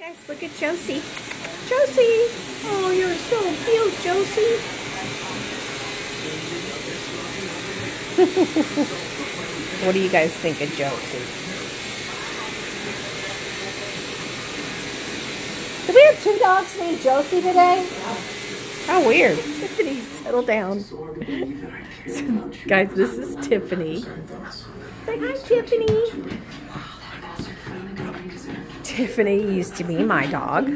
Guys, look at Josie. Josie! Oh, you're so cute, Josie. What do you guys think of Josie? Do we have two dogs named Josie today? How weird. Tiffany, settle down. So, guys, this is Tiffany. Say hi, Tiffany. Tiffany used to be my dog.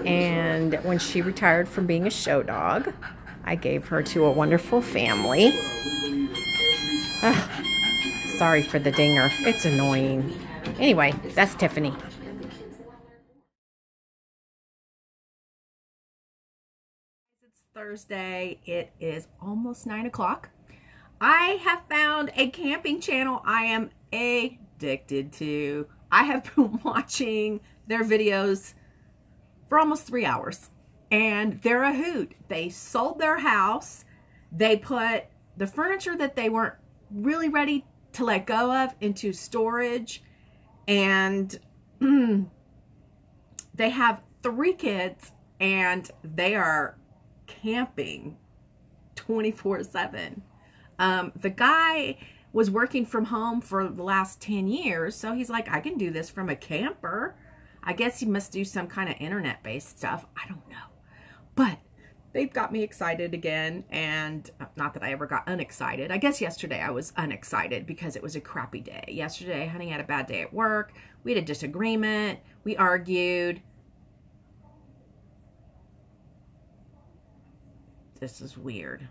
And when she retired from being a show dog, I gave her to a wonderful family. Sorry for the dinger. It's annoying. Anyway, that's Tiffany. It's Thursday. It is almost 9 o'clock. I have found a camping channel I am addicted to. I have been watching their videos for almost 3 hours. And they're a hoot. They sold their house. They put the furniture that they weren't really ready to let go of into storage. And they have 3 kids. And they are camping 24/7. The guy was working from home for the last 10 years. So he's like, I can do this from a camper. I guess he must do some kind of internet-based stuff. I don't know. But they've got me excited again. And not that I ever got unexcited. I guess yesterday I was unexcited because it was a crappy day. Yesterday, honey had a bad day at work. We had a disagreement. We argued. This is weird.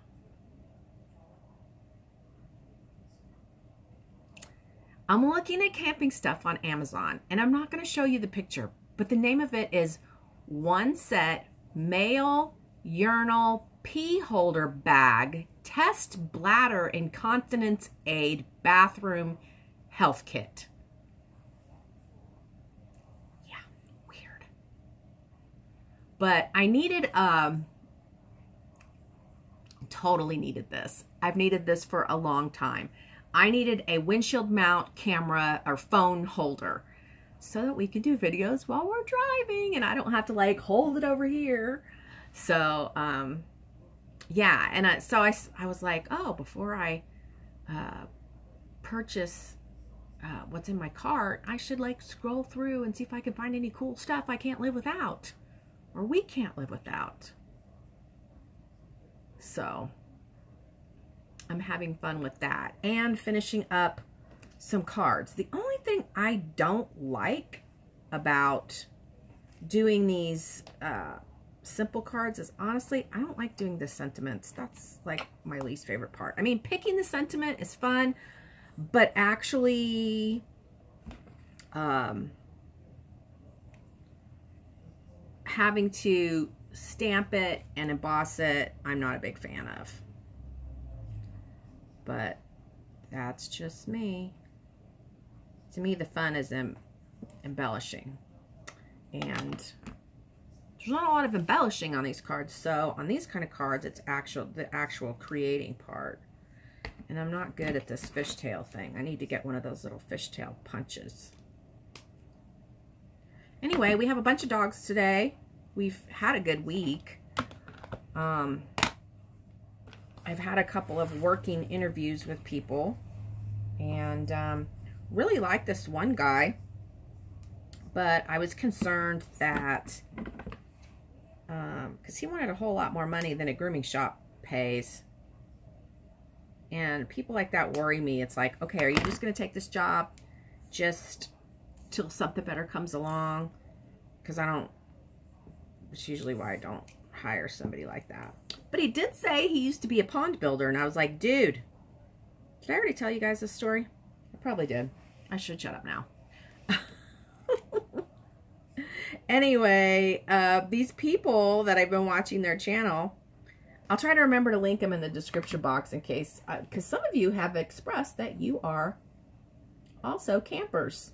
I'm looking at camping stuff on Amazon, and I'm not going to show you the picture, but the name of it is One Set Male Urinal Pee Holder Bag Test Bladder Incontinence Aid Bathroom Health Kit. Yeah, weird. But I needed, totally needed this. I've needed this for a long time. I needed a windshield mount camera or phone holder so that we could do videos while we're driving and I don't have to like hold it over here. So, yeah. And so I was like, oh, before I purchase what's in my cart, I should like scroll through and see if I can find any cool stuff I can't live without or we can't live without. So I'm having fun with that and finishing up some cards. The only thing I don't like about doing these simple cards is honestly, I don't like doing the sentiments. That's like my least favorite part. I mean, picking the sentiment is fun, but actually having to stamp it and emboss it, I'm not a big fan of. But that's just me. To me, the fun is embellishing. And there's not a lot of embellishing on these cards. So on these kind of cards, it's the actual creating part. And I'm not good at this fishtail thing. I need to get one of those little fishtail punches. Anyway, we have a bunch of dogs today. We've had a good week. I've had a couple of working interviews with people and really like this one guy, but I was concerned that because he wanted a whole lot more money than a grooming shop pays, and people like that worry me. It's like, okay, are you just going to take this job just till something better comes along? Because it's usually why I don't hire somebody like that. But he did say he used to be a pond builder, and I was like, dude, did I already tell you guys this story? I probably did. I should shut up now. Anyway, these people that I've been watching their channel, I'll try to remember to link them in the description box in case, because some of you have expressed that you are also campers.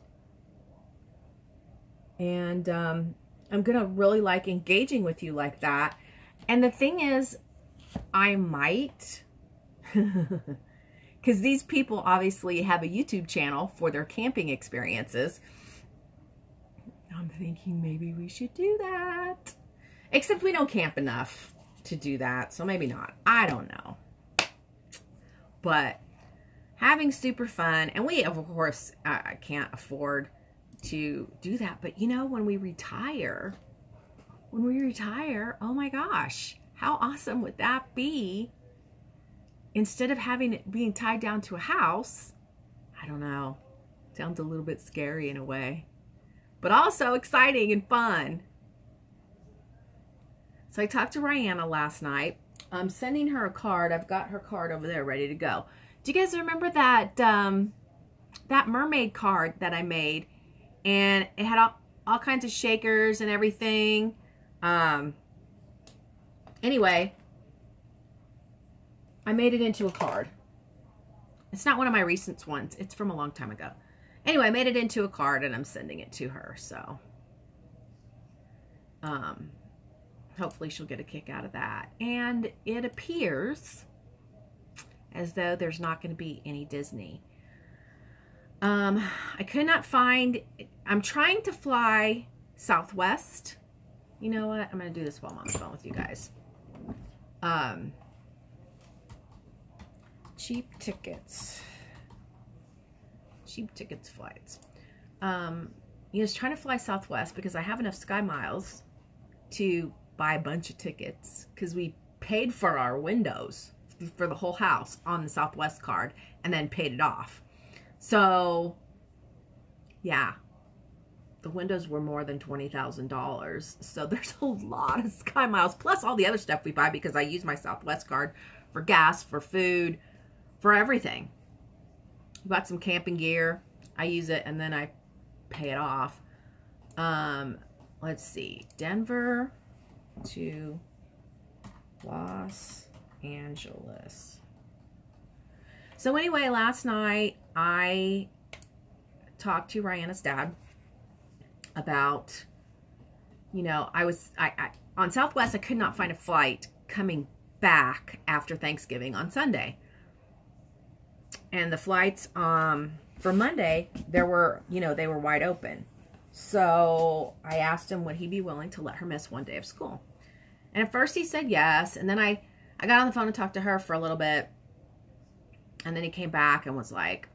And I'm going to really like engaging with you like that. And the thing is, I might, because these people obviously have a YouTube channel for their camping experiences. I'm thinking maybe we should do that. Except we don't camp enough to do that, so maybe not. I don't know. But having super fun, and we, of course, I can't afford to do that. But, you know, when we retire, oh my gosh, how awesome would that be? Instead of having it being tied down to a house, I don't know. Sounds a little bit scary in a way, but also exciting and fun. So I talked to Rihanna last night. I'm sending her a card. I've got her card over there ready to go. Do you guys remember that that mermaid card that I made? And it had all kinds of shakers and everything. Anyway, I made it into a card. It's not one of my recent ones. It's from a long time ago. Anyway, I made it into a card and I'm sending it to her. So, hopefully she'll get a kick out of that. And it appears as though there's not going to be any Disney. I could not find, I'm trying to fly Southwest. You know what? I'm going to do this while I'm on the phone with you guys. Cheap tickets flights. You know, I was trying to fly Southwest because I have enough Sky Miles to buy a bunch of tickets because we paid for our windows for the whole house on the Southwest card and then paid it off. So, yeah, the windows were more than $20,000. So there's a lot of Sky Miles plus all the other stuff we buy because I use my Southwest card for gas, for food, for everything. Bought some camping gear. I use it and then I pay it off. Let's see. Denver to Los Angeles. So anyway, last night I talked to Rihanna's dad about, you know, I on Southwest, I could not find a flight coming back after Thanksgiving on Sunday. And the flights for Monday, there were, you know, they were wide open. So I asked him, would he be willing to let her miss one day of school? And at first he said yes. And then I got on the phone and talked to her for a little bit. And then he came back and was like,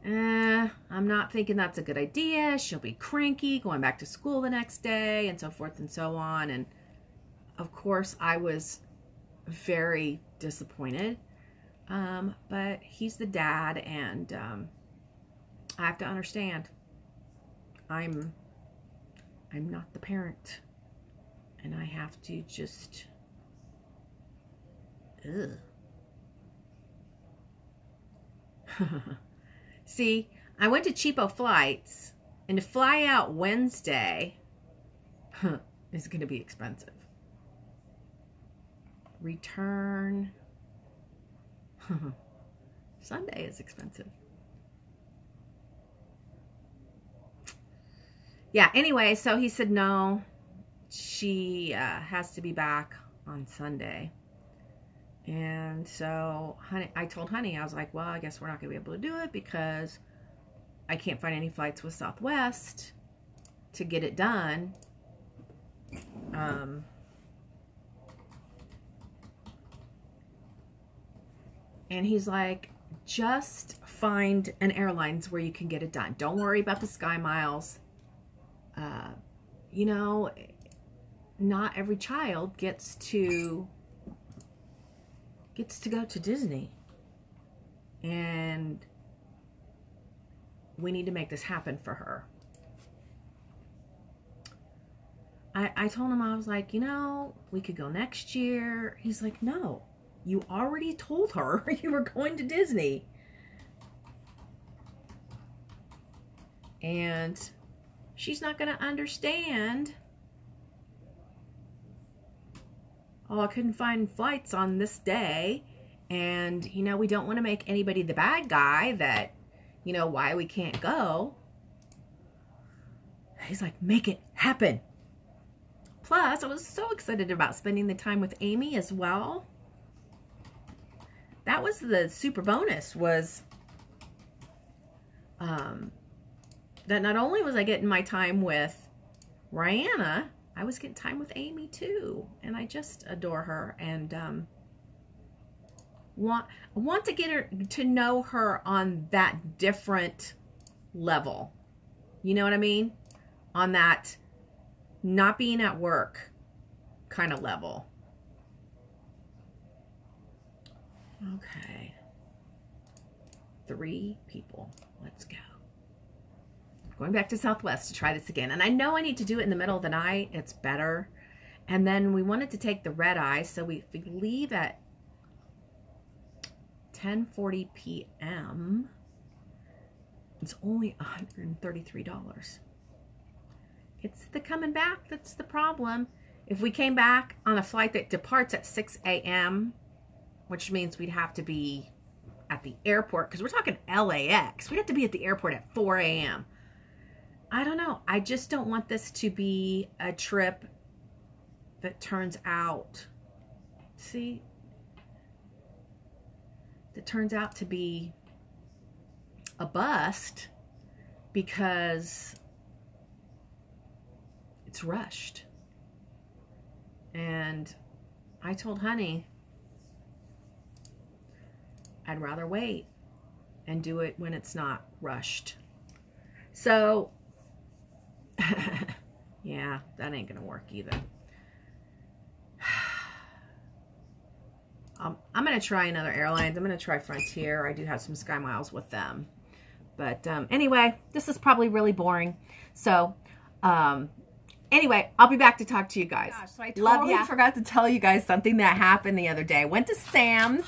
I'm not thinking that's a good idea. She'll be cranky going back to school the next day and so forth and so on. And of course I was very disappointed. But he's the dad and I have to understand I'm not the parent and I have to just See, I went to cheapo flights and to fly out Wednesday is going to be expensive. Return Sunday is expensive. Yeah, anyway, so he said no, she has to be back on Sunday. And so honey, I told Honey, I was like, well, I guess we're not going to be able to do it because I can't find any flights with Southwest to get it done. And he's like, just find an airlines where you can get it done. Don't worry about the Sky Miles. You know, not every child gets to go to Disney. And we need to make this happen for her. I told him, I was like, you know, we could go next year. He's like, no, you already told her you were going to Disney. And she's not going to understand. Oh, I couldn't find flights on this day. And, you know, we don't want to make anybody the bad guy that, you know, why we can't go. He's like, make it happen. Plus, I was so excited about spending the time with Amy as well. That was the super bonus, was that not only was I getting my time with Rihanna, I was getting time with Amy too. And I just adore her, and want to get her to know her on that different level. You know what I mean? On that not being at work kind of level. Okay. 3 people. Let's go. Going back to Southwest to try this again. And I know I need to do it in the middle of the night. It's better. And then we wanted to take the red eye. So if we leave at 10:40 p.m., it's only $133. It's the coming back that's the problem. If we came back on a flight that departs at 6 a.m., which means we'd have to be at the airport, because we're talking LAX. We'd have to be at the airport at 4 a.m. I don't know. I just don't want this to be a trip that turns out, see, that turns out to be a bust because it's rushed. And I told Honey I'd rather wait and do it when it's not rushed. So, yeah, that ain't gonna work either. I'm gonna try another airlines. I'm gonna try Frontier. I do have some Sky Miles with them. But anyway, this is probably really boring. So, anyway, I'll be back to talk to you guys. Gosh, so I totally forgot to tell you guys something that happened the other day. I went to Sam's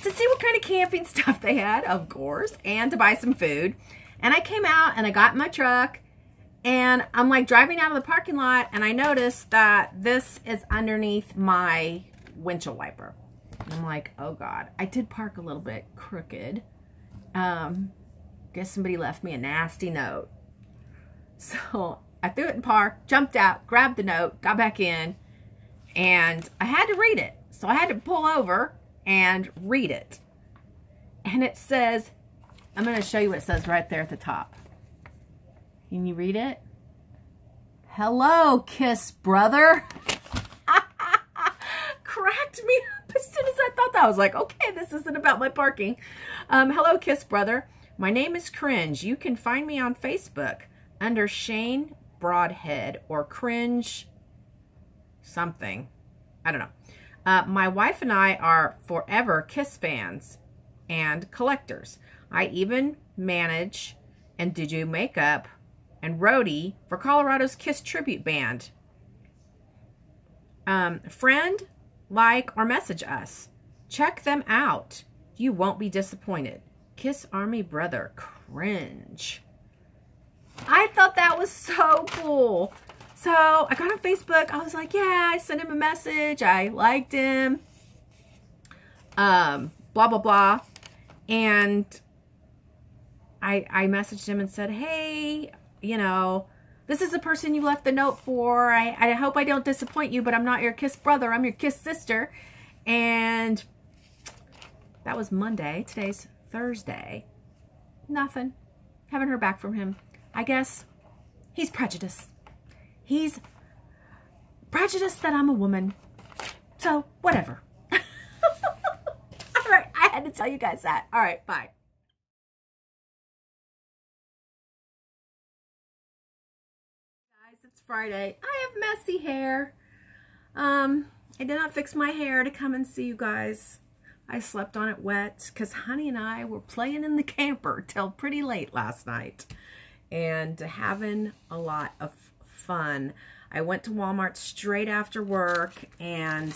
to see what kind of camping stuff they had, of course, and to buy some food. And I came out and I got in my truck and I'm like driving out of the parking lot, and I noticed that this is underneath my windshield wiper. And I'm like, oh God, I did park a little bit crooked. Guess somebody left me a nasty note. So I threw it in park, jumped out, grabbed the note, got back in, and I had to read it. So I had to pull over and read it. And it says, I'm going to show you what it says right there at the top. Can you read it? Hello, Kiss Brother. Cracked me up as soon as I thought that. I was like, okay, this isn't about my parking. Hello, Kiss Brother. My name is Cringe. You can find me on Facebook under Shane Broadhead or Cringe something. I don't know. My wife and I are forever Kiss fans and collectors. I even manage and do makeup and roadie for Colorado's Kiss tribute band. Friend, like, or message us. Check them out. You won't be disappointed. Kiss Army Brother. Cringe. I thought that was so cool. So I got on Facebook. I was like, yeah, I sent him a message. I liked him. Blah, blah, blah. And I messaged him and said, hey, you know, this is the person you left the note for. I hope I don't disappoint you, but I'm not your Kiss brother. I'm your Kiss sister. And that was Monday. Today's Thursday. Nothing. Haven't heard back from him. I guess he's prejudiced. He's prejudiced that I'm a woman. So, whatever. All right, I had to tell you guys that. All right, bye. Guys, it's Friday. I have messy hair. I did not fix my hair to come and see you guys. I slept on it wet because Honey and I were playing in the camper till pretty late last night and having a lot of fun. I went to Walmart straight after work and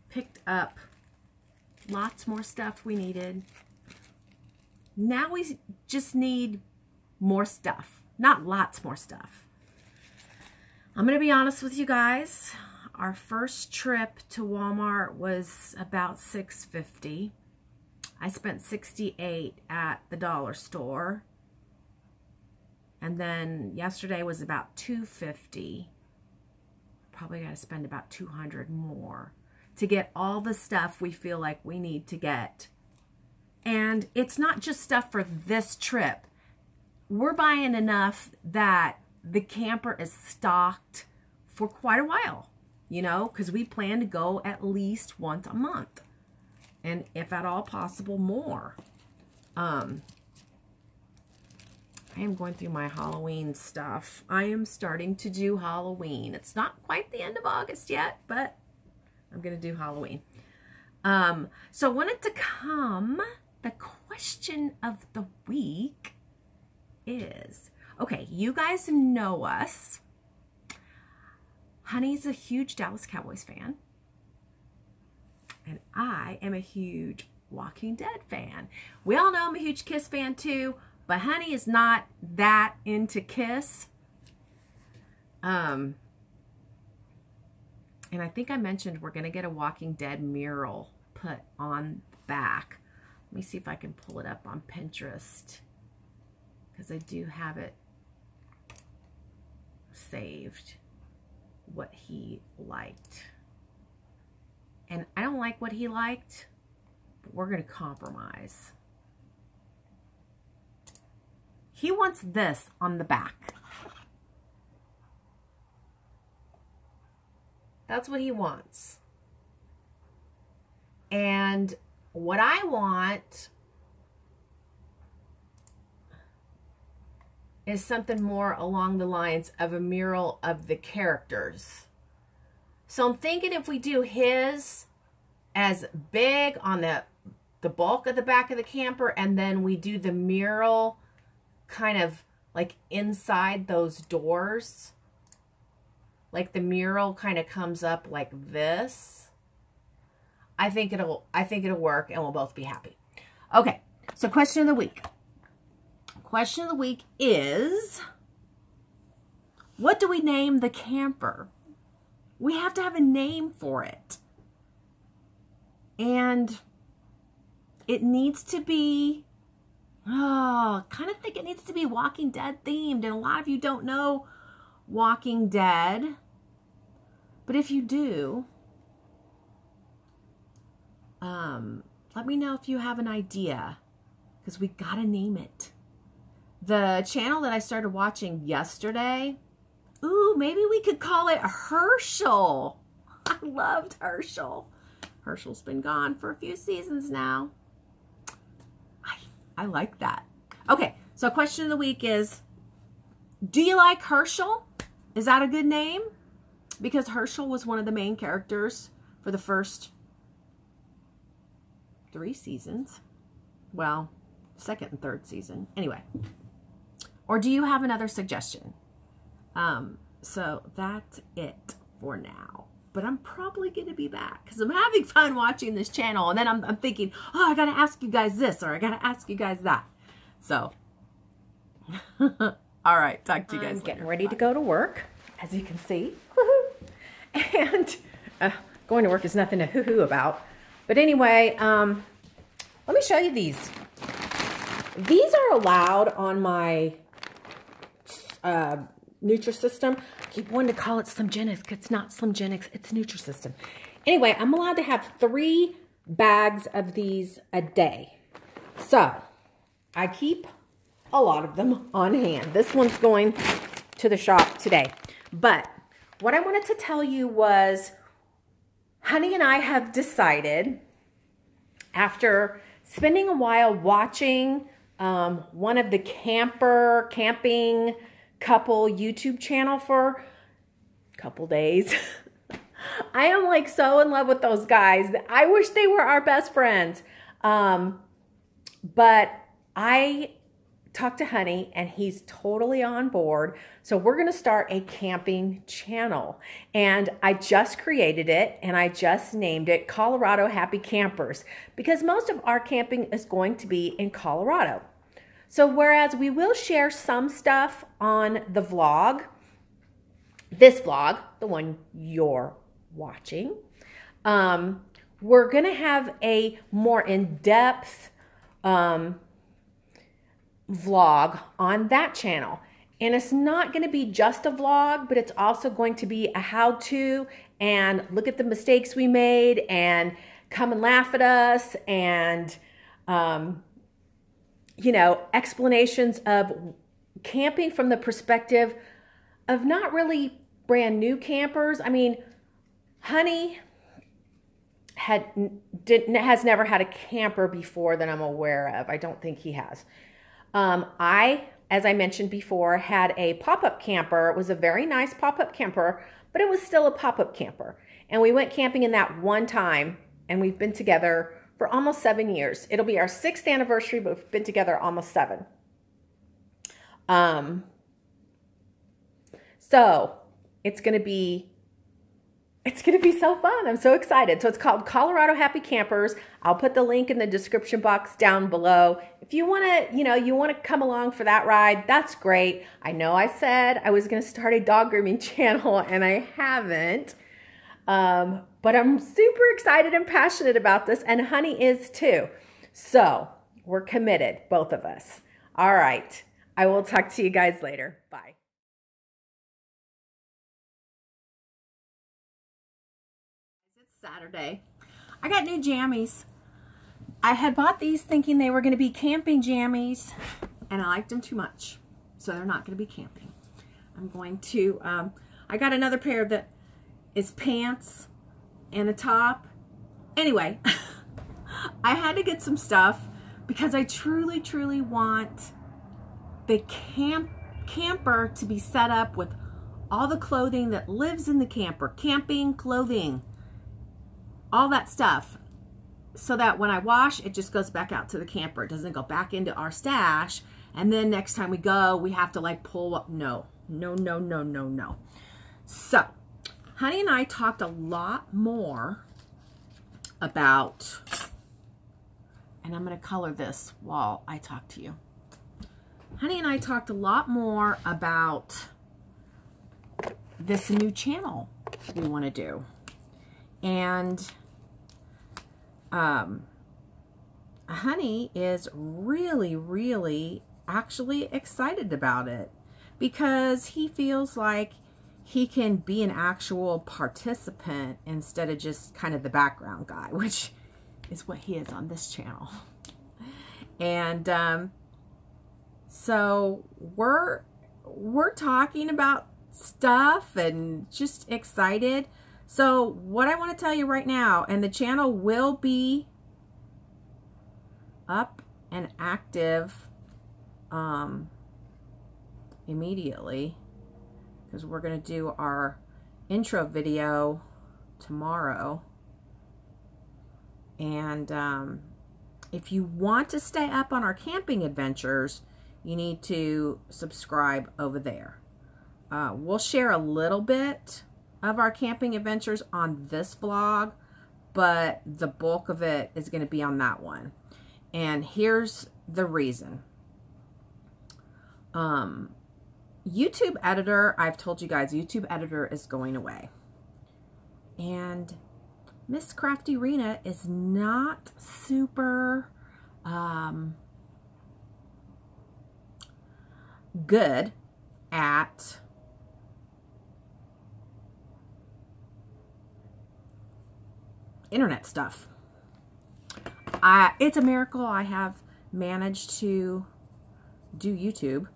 picked up lots more stuff we needed. Now we just need more stuff, not lots more stuff. I'm going to be honest with you guys. Our first trip to Walmart was about $6.50. I spent $68 at the dollar store. And then yesterday was about $2.50. Probably got to spend about $200 more to get all the stuff we feel like we need to get. And it's not just stuff for this trip. we're buying enough that the camper is stocked for quite a while, you know, because we plan to go at least once a month. And if at all possible, more. I am going through my Halloween stuff. I am starting to do Halloween. It's not quite the end of August yet, but I'm going to do Halloween. So I wanted to the question of the week is, okay, you guys know us. Honey's a huge Dallas Cowboys fan. And I am a huge Walking Dead fan. We all know I'm a huge Kiss fan too, but Honey is not that into Kiss. And I think I mentioned we're going to get a Walking Dead mural put on the back. Let me see if I can pull it up on Pinterest, because I do have it saved, what he liked. And I don't like what he liked, but we're going to compromise. He wants this on the back. That's what he wants. And what I want is something more along the lines of a mural of the characters. So I'm thinking if we do his as big on the bulk of the back of the camper, and then we do the mural kind of like inside those doors. Like the mural kind of comes up like this. I think it'll work and we'll both be happy. Okay, so question of the week. Question of the week is, what do we name the camper? We have to have a name for it. And it needs to be, kind of think it needs to be Walking Dead themed. And a lot of you don't know Walking Dead. But if you do, let me know if you have an idea, because we gotta name it. The channel that I started watching yesterday, ooh, maybe we could call it Herschel. I loved Herschel. Herschel's been gone for a few seasons now. I like that. Okay, so question of the week is, do you like Herschel? Is that a good name? Because Herschel was one of the main characters for the first 3 seasons. Well, second and third season. Anyway. Or do you have another suggestion? So that's it for now. But I'm probably going to be back because I'm having fun watching this channel. And then I'm thinking, oh, I got to ask you guys this, or I got to ask you guys that. So, all right. Talk to you guys later. Getting ready to go to work, as you can see. And going to work is nothing to hoo-hoo about. But anyway, let me show you these. These are allowed on my Nutrisystem. I keep wanting to call it Slimgenics. It's not Slimgenics, it's Nutrisystem. Anyway, I'm allowed to have 3 bags of these a day. So, I keep a lot of them on hand. This one's going to the shop today. But what I wanted to tell you was, Honey and I have decided, after spending a while watching one of the camping couple YouTube channel for a couple days. I am like so in love with those guys. I wish they were our best friends. But I talked to Honey and he's totally on board. So we're going to start a camping channel. And I just created it and I just named it Colorado Happy Campers, because most of our camping is going to be in Colorado. So whereas we will share some stuff on the vlog, this vlog, the one you're watching, we're going to have a more in-depth vlog on that channel. And it's not going to be just a vlog, but it's also going to be a how-to and look at the mistakes we made and come and laugh at us and, you know, explanations of camping from the perspective of not really brand new campers. I mean, Honey has never had a camper before that I'm aware of. I don't think he has. As I mentioned before, had a pop-up camper. It was a very nice pop-up camper, but it was still a pop-up camper. And we went camping in that one time, and we've been together for almost 7 years. It'll be our 6th anniversary, but we've been together almost 7. So it's going to be so fun. I'm so excited. So it's called Colorado Happy Campers. I'll put the link in the description box down below. If you want to, you want to come along for that ride, that's great. I know I said I was going to start a dog grooming channel and I haven't. But I'm super excited and passionate about this, and Honey is too. So we're committed, both of us. All right. I will talk to you guys later. Bye. It's Saturday. I got new jammies. I had bought these thinking they were going to be camping jammies, and I liked them too much. So they're not going to be camping. I'm going to, I got another pair that is pants and a top. Anyway, I had to get some stuff because I truly, truly want the camper to be set up with all the clothing that lives in the camper, camping clothing, all that stuff, so that when I wash, it just goes back out to the camper. It doesn't go back into our stash, and then next time we go, we have to like pull up. No. So Honey and I talked a lot more about, and I'm going to color this while I talk to you. Honey and I talked a lot more about this new channel we want to do. And Honey is really, really actually excited about it because he feels like he can be an actual participant instead of just kind of the background guy, which is what he is on this channel. And so we're talking about stuff and just excited. So what I want to tell you right now, and the channel will be up and active immediately, because we're going to do our intro video tomorrow. And if you want to stay up on our camping adventures, you need to subscribe over there. We'll share a little bit of our camping adventures on this vlog, but the bulk of it is going to be on that one. And here's the reason. YouTube editor, I've told you guys, YouTube editor is going away. And Miss Crafty Rena is not super good at internet stuff. It's a miracle I have managed to do YouTube.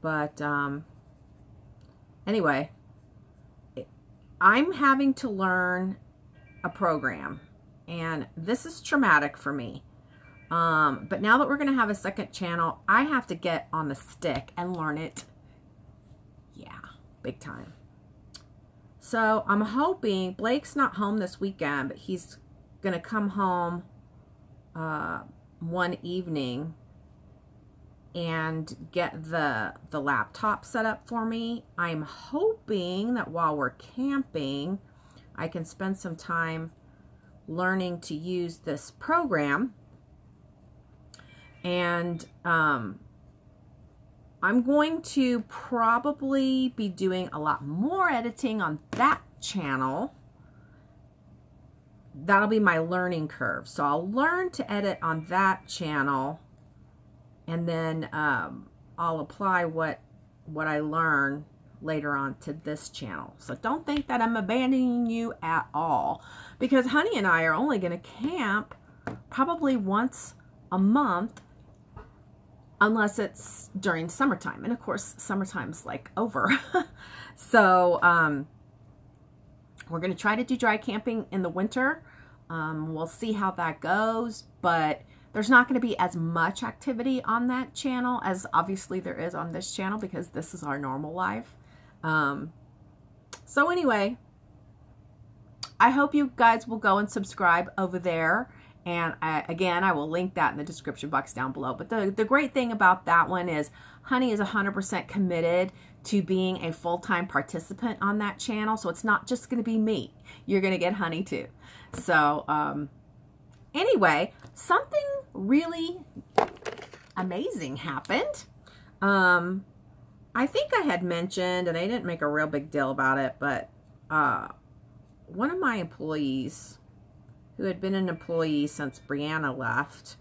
But anyway, I'm having to learn a program, and this is traumatic for me. But now that we're going to have a second channel, I have to get on the stick and learn it. Yeah, big time. So I'm hoping, Blake's not home this weekend, but he's going to come home one evening and get the laptop set up for me. I'm hoping that while we're camping, I can spend some time learning to use this program. And I'm going to probably be doing a lot more editing on that channel. That'll be my learning curve. So I'll learn to edit on that channel, and then I'll apply what I learn later on to this channel. So don't think that I'm abandoning you at all, because Honey and I are only going to camp probably once a month unless it's during summertime. And of course, summertime's like over. So we're going to try to do dry camping in the winter. We'll see how that goes, but there's not going to be as much activity on that channel as obviously there is on this channel, because this is our normal life. So anyway, I hope you guys will go and subscribe over there. And again, I will link that in the description box down below. But the great thing about that one is Honey is 100% committed to being a full-time participant on that channel. So it's not just going to be me. You're going to get Honey too. So anyway, something really amazing happened. I think I had mentioned, and I didn't make a real big deal about it, but one of my employees, who had been an employee since Brianna left,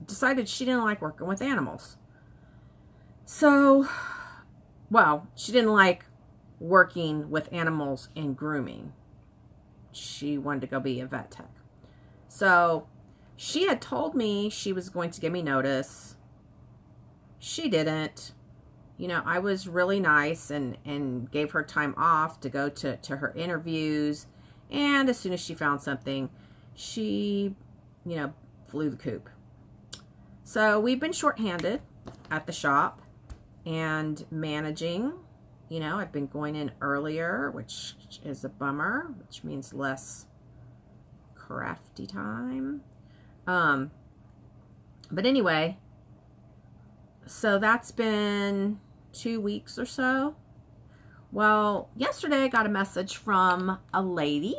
decided she didn't like working with animals. So, well, she didn't like working with animals in grooming. She wanted to go be a vet tech. So, she had told me she was going to give me notice. She didn't. You know, I was really nice and gave her time off to go to her interviews. And as soon as she found something, she, you know, flew the coop. So we've been shorthanded at the shop and managing. You know, I've been going in earlier, which is a bummer, which means less crafty time. But anyway, so that's been 2 weeks or so. Well, yesterday I got a message from a lady,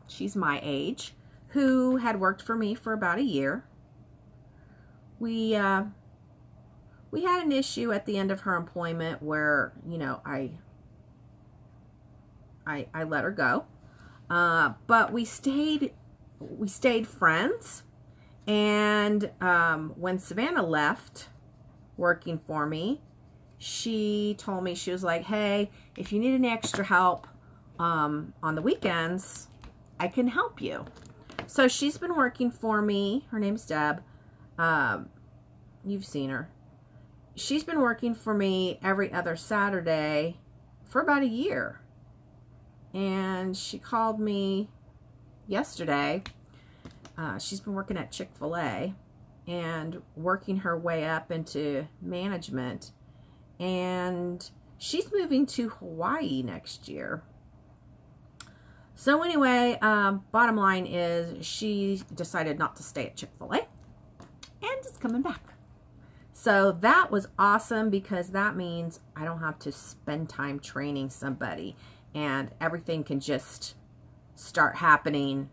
she's my age, who had worked for me for about a year. We had an issue at the end of her employment where, you know, I let her go. But we stayed friends. And when Savannah left working for me, she told me, she was like, hey, if you need any extra help on the weekends, I can help you. So she's been working for me. Her name's Deb. You've seen her. She's been working for me every other Saturday for about a year. And she called me yesterday. She's been working at Chick-fil-A and working her way up into management. And she's moving to Hawaii next year. So anyway, bottom line is she decided not to stay at Chick-fil-A and is coming back. So that was awesome, because that means I don't have to spend time training somebody and everything can just start happening.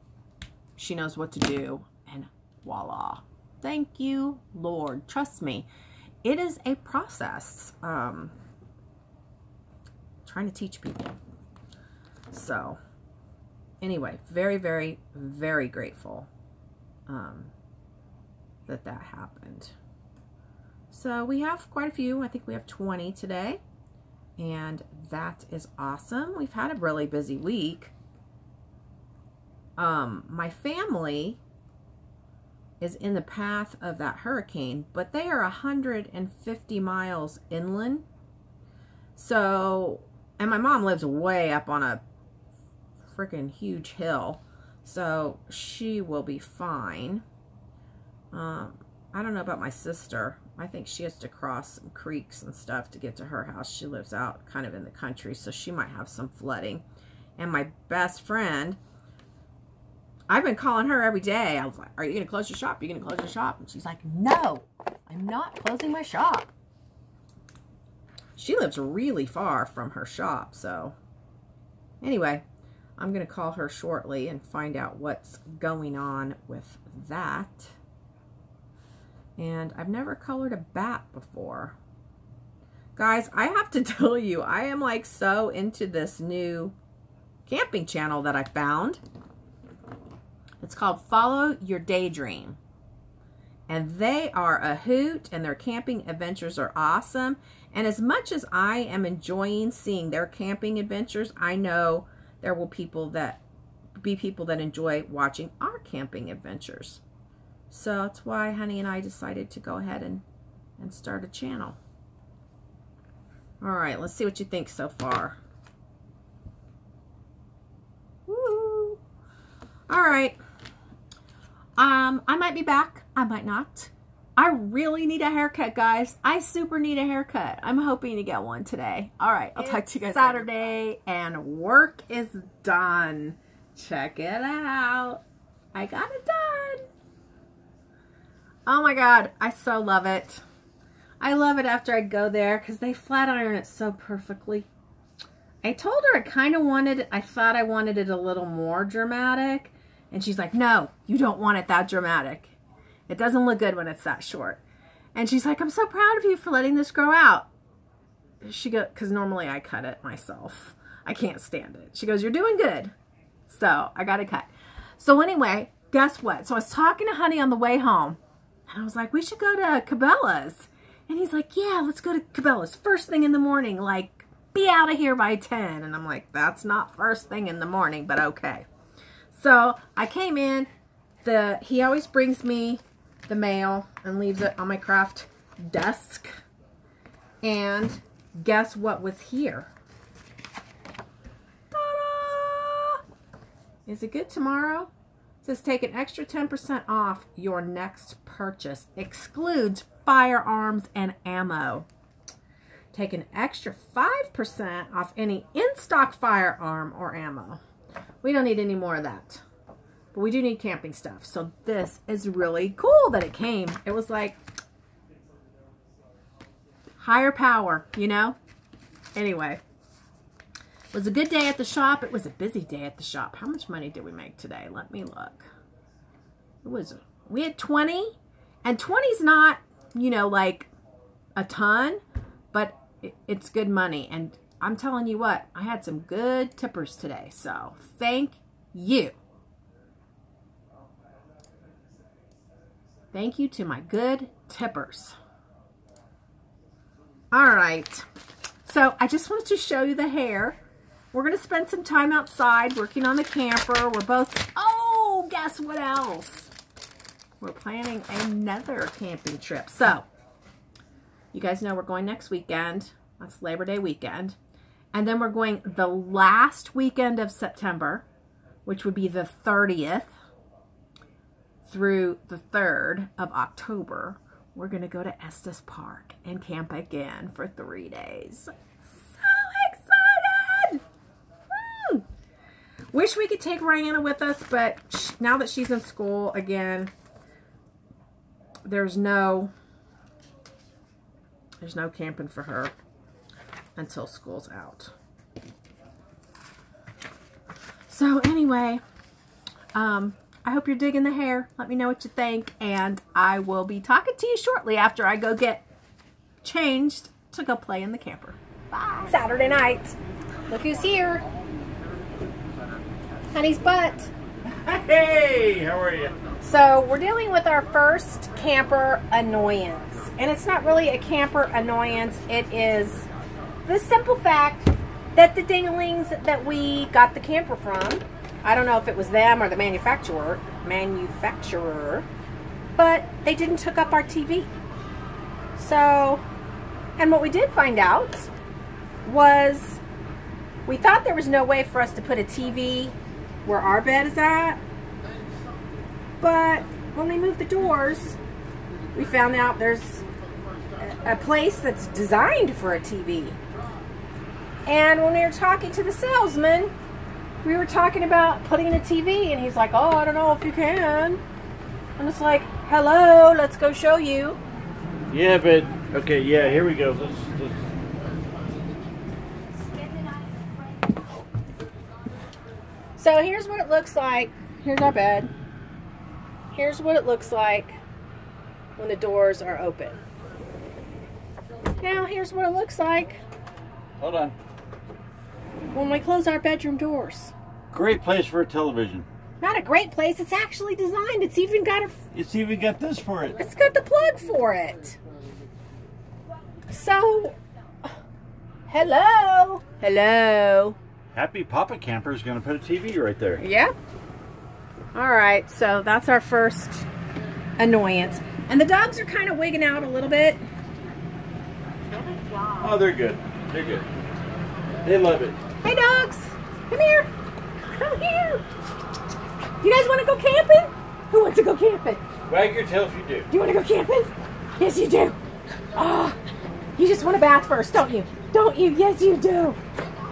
She knows what to do, and voila. Thank you, Lord. Trust me. It is a process, trying to teach people. So, anyway, very, very, very grateful that happened. So, we have quite a few. I think we have 20 today, and that is awesome. We've had a really busy week. My family is in the path of that hurricane, but they are 150 miles inland. So, and my mom lives way up on a freaking huge hill, so she will be fine. I don't know about my sister. I think she has to cross some creeks and stuff to get to her house. She lives out kind of in the country, so she might have some flooding. And my best friend, I've been calling her every day. I was like, are you going to close your shop? Are you going to close your shop? And she's like, no, I'm not closing my shop. She lives really far from her shop. So anyway, I'm going to call her shortly and find out what's going on with that. And I've never colored a bat before. Guys, I have to tell you, I am like so into this new camping channel that I found. It's called Follow Your Daydream. And they are a hoot, and their camping adventures are awesome. And as much as I am enjoying seeing their camping adventures, I know there will be people that enjoy watching our camping adventures. So that's why Honey and I decided to go ahead and start a channel. All right, let's see what you think so far. Woo. All right. I might be back. I might not. I really need a haircut, guys. I super need a haircut. I'm hoping to get one today. All right, I'll talk to you guys Saturday, and work is done. Check it out. I got it done. Oh my God, I so love it. I love it after I go there because they flat iron it so perfectly. I told her I thought I wanted it a little more dramatic. And she's like, no, you don't want it that dramatic. It doesn't look good when it's that short. And she's like, I'm so proud of you for letting this grow out. She goes, because normally I cut it myself. I can't stand it. She goes, you're doing good. So I got to cut. So anyway, guess what? So I was talking to Honey on the way home. And I was like, we should go to Cabela's. And he's like, yeah, let's go to Cabela's first thing in the morning. Like, be out of here by 10. And I'm like, that's not first thing in the morning, but okay. So I came in. He always brings me the mail and leaves it on my craft desk. And guess what was here? Ta-da! Is it good tomorrow? It says take an extra 10% off your next purchase. Excludes firearms and ammo. Take an extra 5% off any in-stock firearm or ammo. We don't need any more of that. But we do need camping stuff. So this is really cool that it came. It was like higher power, you know? Anyway, it was a good day at the shop. It was a busy day at the shop. How much money did we make today? Let me look. We had 20, and 20's not, you know, like a ton, but it's good money. And I'm telling you what, I had some good tippers today. So thank you. Thank you to my good tippers. All right. So I just wanted to show you the hair. We're going to spend some time outside working on the camper. We're both, oh, guess what else? We're planning another camping trip. So you guys know we're going next weekend. That's Labor Day weekend. And then we're going the last weekend of September, which would be the 30th. Through the 3rd of October, we're going to go to Estes Park and camp again for 3 days. So excited! Wish we could take Rihanna with us, but now that she's in school again, there's no camping for her until school's out. So anyway, I hope you're digging the hair. Let me know what you think, and I will be talking to you shortly after I go get changed to go play in the camper. Bye. Saturday night. Look who's here. Honey's butt. Hey, how are you? So we're dealing with our first camper annoyance. And it's not really a camper annoyance. It is the simple fact that the dinglings that we got the camper from, I don't know if it was them or the manufacturer, but they didn't hook up our TV. So, and what we did find out was we thought there was no way for us to put a TV where our bed is at, but when we moved the doors, we found out there's a place that's designed for a TV. And when we were talking to the salesman, we were talking about putting in a TV, and he's like, oh, I don't know if you can. And it's like, hello, let's go show you. Yeah, but, okay, yeah, here we go. Let's... So here's what it looks like. Here's our bed. Here's what it looks like when the doors are open. Now, here's what it looks like. Hold on. When we close our bedroom doors. Great place for a television. Not a great place. It's actually designed. It's even got a... It's even got this for it. It's got the plug for it. So, hello. Hello. Happy Papa Camper is going to put a TV right there. Yeah. All right. So that's our first annoyance. And the dogs are kind of wigging out a little bit. Oh, they're good. They're good. They love it. Hey, dogs. Come here. Come here. You guys want to go camping? Who wants to go camping? Wag your tail if you do. Do you want to go camping? Yes, you do. Oh, you just want a bath first, don't you? Don't you? Yes, you do.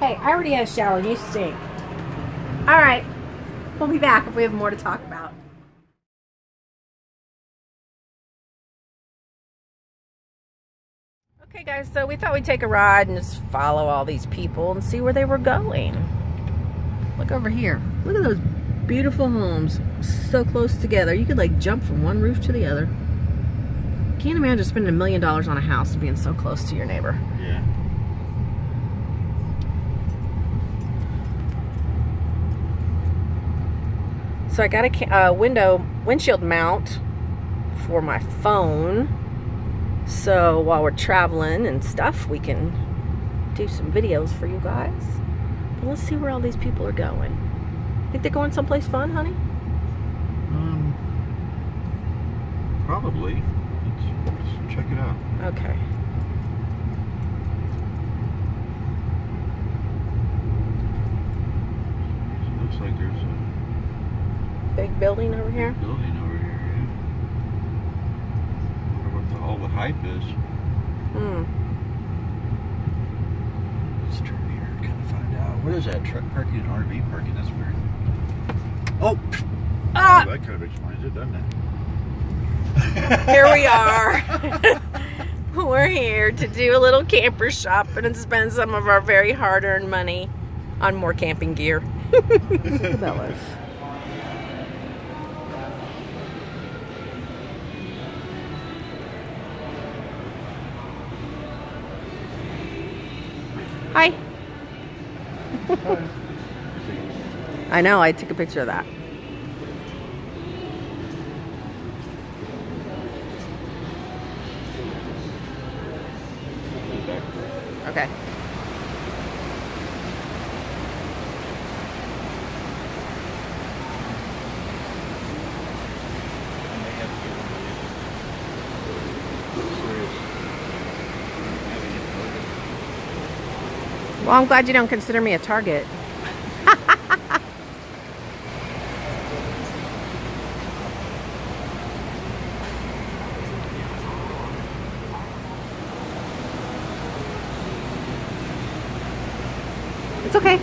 Hey, I already had a shower and you stink. All right. We'll be back if we have more to talk about. Okay, guys, so we thought we'd take a ride and just follow all these people and see where they were going. Look over here. Look at those beautiful homes so close together. You could like jump from one roof to the other. Can't imagine spending $1 million on a house and being so close to your neighbor. Yeah. So I got a windshield mount for my phone. So while we're traveling and stuff, we can do some videos for you guys. But let's see where all these people are going. Think they're going someplace fun, honey? Probably. Let's check it out. Okay. It looks like there's a Big building over here. building over here. Yeah. I wonder what all the hype is. Let's turn here and kind of find out. What is that? Truck parking and RV parking? That's weird. Oh! Ah! Oh, that kind of explains it, doesn't it? Here we are. We're here to do a little camper shopping and spend some of our very hard-earned money on more camping gear. Bellas. Hi. I know, I took a picture of that. Okay. Well, I'm glad you don't consider me a target. It's okay.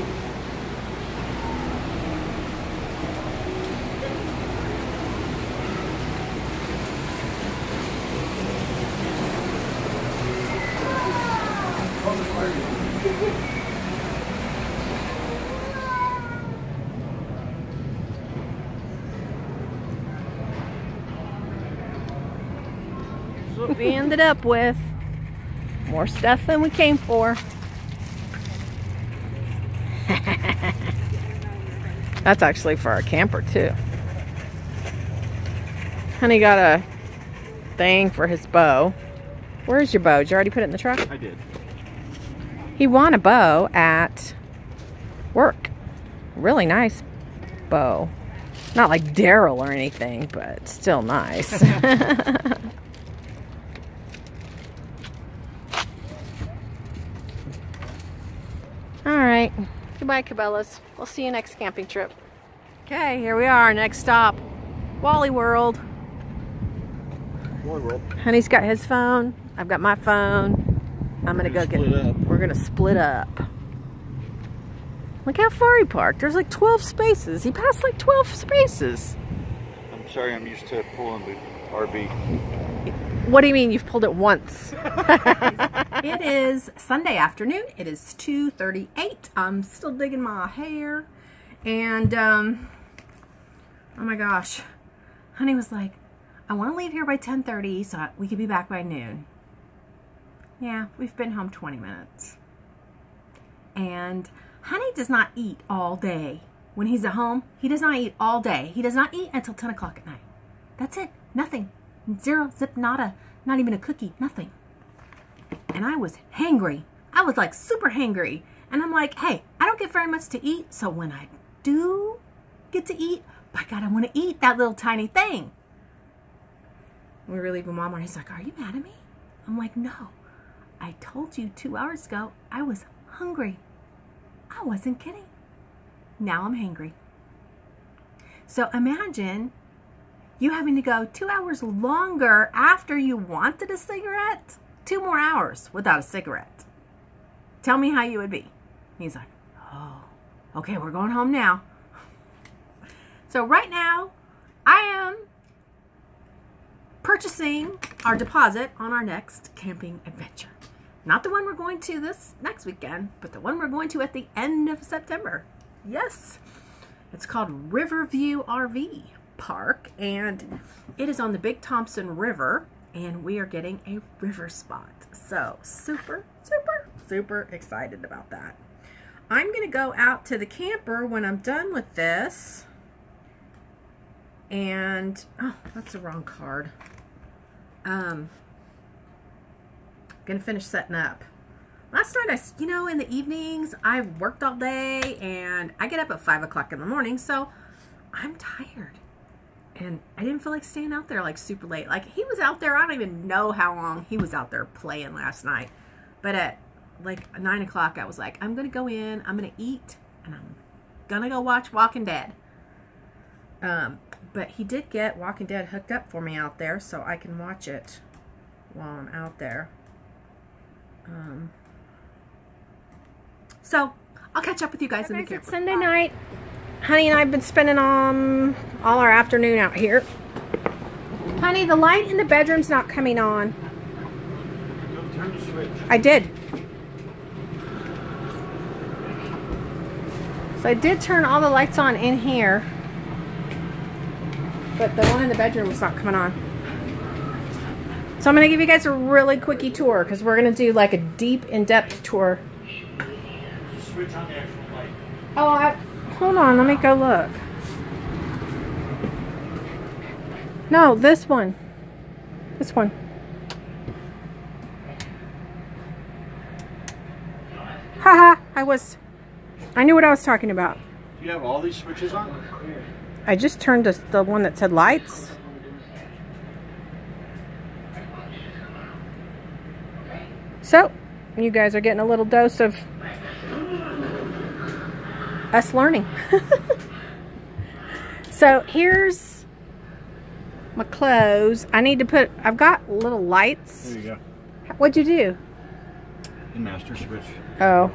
That's what we ended up with. More stuff than we came for. That's actually for our camper too. Honey got a thing for his bow. Where's your bow? Did you already put it in the truck? I did. He won a bow at work. Really nice bow. Not like Daryl or anything, but still nice. All right. Goodbye, Cabela's. We'll see you next camping trip. Okay, here we are. Next stop, Wally World. Wally World. Honey's got his phone. I've got my phone. I'm gonna go get. We're gonna split up. Look how far he parked. There's like 12 spaces. He passed like 12 spaces. I'm sorry, I'm used to pulling the RV. What do you mean you've pulled it once? It is Sunday afternoon. It is 2:38. I'm still digging my hair. And, oh my gosh. Honey was like, I want to leave here by 10:30 so we could be back by noon. Yeah, we've been home 20 minutes. And Honey does not eat all day. When he's at home, he does not eat all day. He does not eat until 10 o'clock at night. That's it. Nothing. Zero, zip, nada. Not even a cookie. Nothing. And I was hangry. I was like super hangry. And I'm like, hey, I don't get very much to eat. So when I do get to eat, by God, I want to eat that little tiny thing. We were leaving Walmart. He's like, are you mad at me? I'm like, no. I told you 2 hours ago I was hungry. I wasn't kidding. Now I'm hangry. So imagine you having to go 2 hours longer after you wanted a cigarette. 2 more hours without a cigarette. Tell me how you would be. He's like, oh, okay, we're going home now. So right now, I am purchasing our deposit on our next camping adventure. Not the one we're going to this next weekend, but the one we're going to at the end of September. Yes. It's called Riverview RV Park, and it is on the Big Thompson River, and we are getting a river spot. So super, super, super excited about that. I'm going to go out to the camper when I'm done with this. And, oh, that's the wrong card. Going to finish setting up. Last night, you know, in the evenings, I worked all day, and I get up at 5 o'clock in the morning, so I'm tired. And I didn't feel like staying out there, like, super late. Like, he was out there, I don't even know how long he was out there playing last night. But at, like, 9 o'clock, I was like, I'm going to go in, I'm going to eat, and I'm going to go watch Walking Dead. But he did get Walking Dead hooked up for me out there, so I can watch it while I'm out there. So, I'll catch up with you guys in the camper. It's Sunday night. Honey and I have been spending all our afternoon out here. Honey, the light in the bedroom's not coming on. Turn the switch. I did. So I did turn all the lights on in here, but the one in the bedroom was not coming on. So I'm going to give you guys a really quickie tour, because we're going to do like a deep, in-depth tour. Switch on the actual light. Oh, hold on, let me go look. No, this one. This one. Haha, I knew what I was talking about. Do you have all these switches on? I just turned the one that said lights. So, you guys are getting a little dose of us learning. So, here's my clothes. I need to put, I've got little lights. There you go. What'd you do? The master switch. Oh.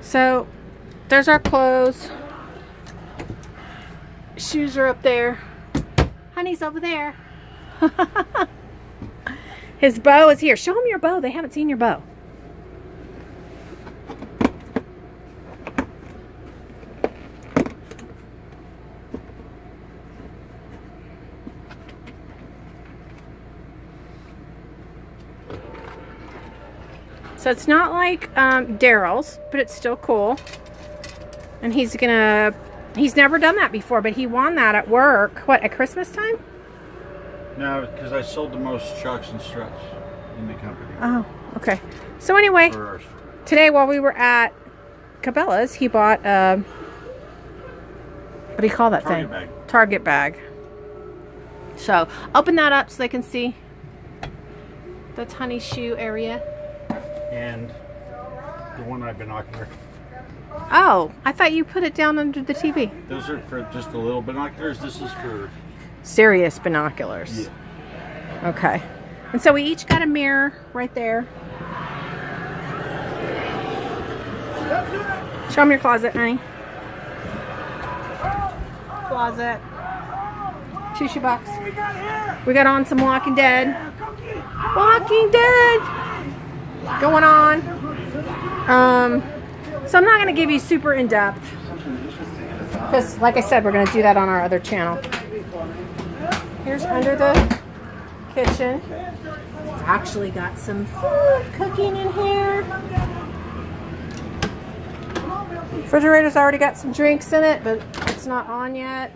So, there's our clothes. Shoes are up there. Honey's over there. His bow is here. Show them your bow. They haven't seen your bow. So it's not like Daryl's, but it's still cool. And he's never done that before, but he won that at work. What, at Christmas time? No, because I sold the most shocks and struts in the company. Oh, okay. So anyway, today while we were at Cabela's, he bought what do you call that thing? Target bag. Target bag. So open that up so they can see the Honey shoe area. And the one-eye binocular. Oh, I thought you put it down under the TV. Those are for just the little binoculars. This is for serious binoculars. Yeah. Okay. And so we each got a mirror right there. Show them your closet, honey. Closet. Tissue box. We got on some Walking Dead. Walking Dead going on. So I'm not going to give you super in-depth, because like I said, we're going to do that on our other channel. Here's under the kitchen. It's actually got some food cooking in here. Refrigerator's already got some drinks in it, but it's not on yet.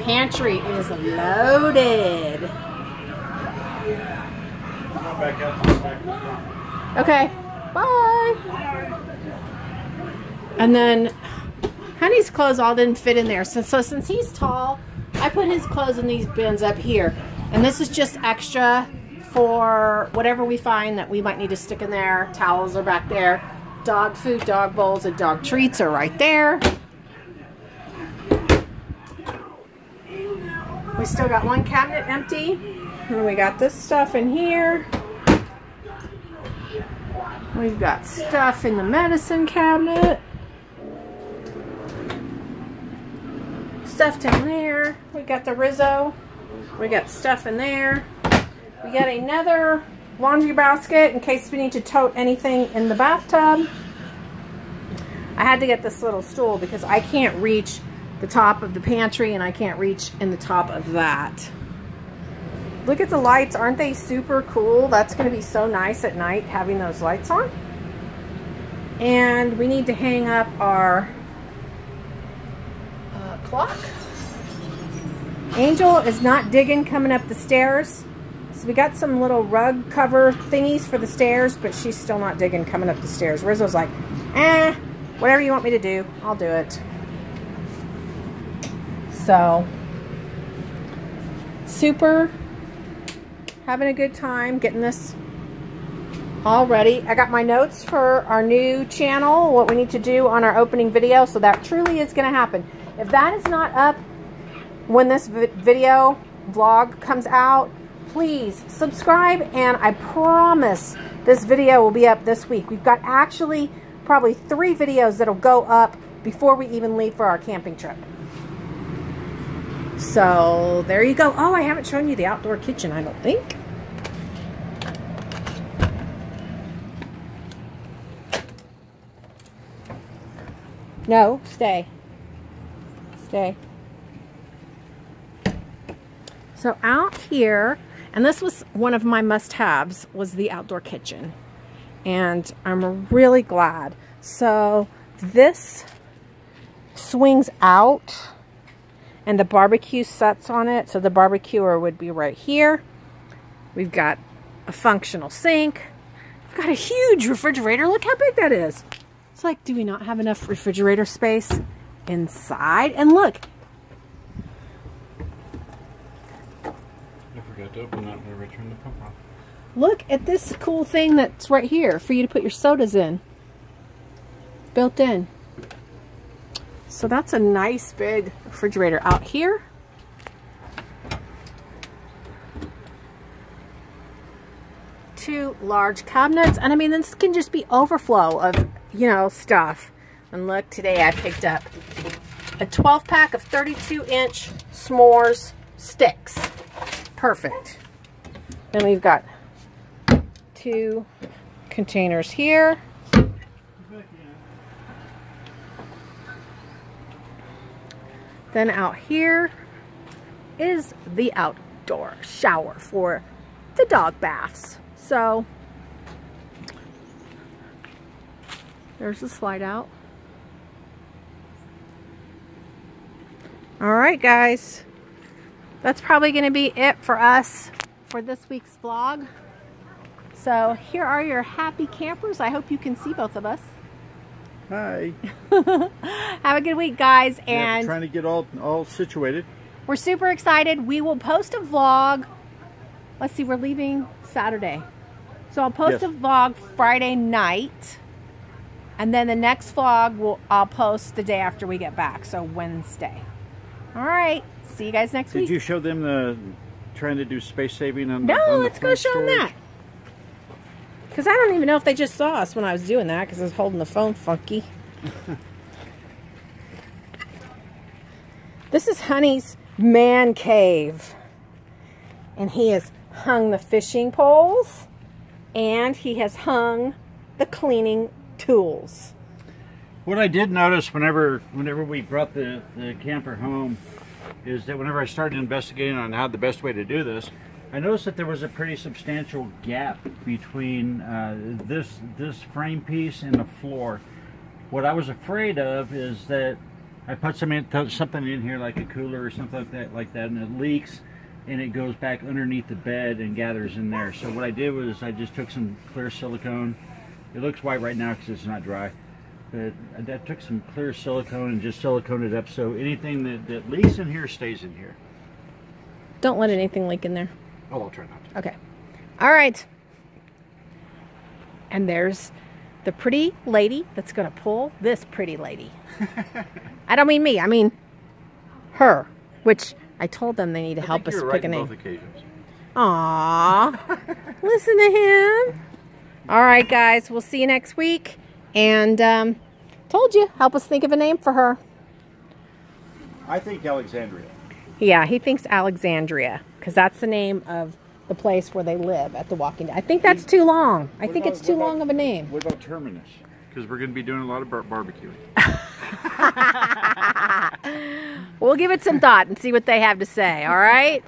Pantry is loaded. Okay, bye. And then Honey's clothes all didn't fit in there. So since he's tall, I I put his clothes in these bins up here. And this is just extra for whatever we find that we might need to stick in there. Towels are back there. Dog food, dog bowls, and dog treats are right there. We still got one cabinet empty. And we got this stuff in here. We've got stuff in the medicine cabinet. Stuff down there. We got the Rizzo. We got stuff in there. We got another laundry basket in case we need to tote anything in the bathtub. I had to get this little stool because I can't reach the top of the pantry and I can't reach in the top of that. Look at the lights. Aren't they super cool? That's going to be so nice at night having those lights on. And we need to hang up our clock. Angel is not digging coming up the stairs. So we got some little rug cover thingies for the stairs, but she's still not digging coming up the stairs. Rizzo's like, whatever you want me to do, I'll do it. So, super having a good time getting this all ready. I got my notes for our new channel, what we need to do on our opening video, so that truly is going to happen. If that is not up when this video vlog comes out, please subscribe, and I promise this video will be up this week. We've got actually probably 3 videos that'll go up before we even leave for our camping trip. So there you go. Oh, I haven't shown you the outdoor kitchen, I don't think. No, stay. Stay. So out here, and this was one of my must-haves, was the outdoor kitchen. And I'm really glad. So this swings out and the barbecue sets on it. So the barbecuer would be right here. We've got a functional sink. We've got a huge refrigerator. Look how big that is. It's like, do we not have enough refrigerator space inside? And look. I forgot to open that when I turned the pump off. Look at this cool thing that's right here for you to put your sodas in. Built in. So that's a nice big refrigerator out here. Two large cabinets. And I mean, this can just be overflow of, you know, stuff. And look, today I picked up a 12-pack of 32-inch s'mores sticks. Perfect. Then we've got 2 containers here. Then out here is the outdoor shower for the dog baths. So there's the slide out. All right, guys. That's probably going to be it for us for this week's vlog. So here are your happy campers. I hope you can see both of us. Hi. Have a good week, guys. And yeah, trying to get all situated. We're super excited. We will post a vlog. Let's see, we're leaving Saturday. So I'll post a vlog Friday night. And then the next vlog I'll post the day after we get back. So Wednesday. All right. See you guys next week. Did you show them the trying to do space saving on No, on let's go show them that. Because I don't even know if they just saw us when I was doing that because I was holding the phone funky. This is Honey's man cave. And he has hung the fishing poles. And he has hung the cleaning tools. What I did notice whenever we brought the camper home is that whenever I started investigating on how the best way to do this, I noticed that there was a pretty substantial gap between this frame piece and the floor. What I was afraid of is that I put something in here like a cooler or something like that, and it leaks and it goes back underneath the bed and gathers in there. So what I did was I just took some clear silicone. It looks white right now because it's not dry. But I took some clear silicone and just siliconed it up so anything that leaks in here stays in here. Don't let anything leak in there. Oh, I'll try not to. Okay. All right. And there's the pretty lady that's going to pull this pretty lady. I don't mean me. I mean her, which I told them they need to help us pick a name. Both occasions. Aww. Listen to him. All right, guys. We'll see you next week. And told you, help us think of a name for her. I think Alexandria. Yeah, he thinks Alexandria because that's the name of the place where they live at the Walking Dead. I think that's too long. I think it's too long of a name. What about Terminus? Because we're going to be doing a lot of barbecuing. We'll give it some thought and see what they have to say, all right?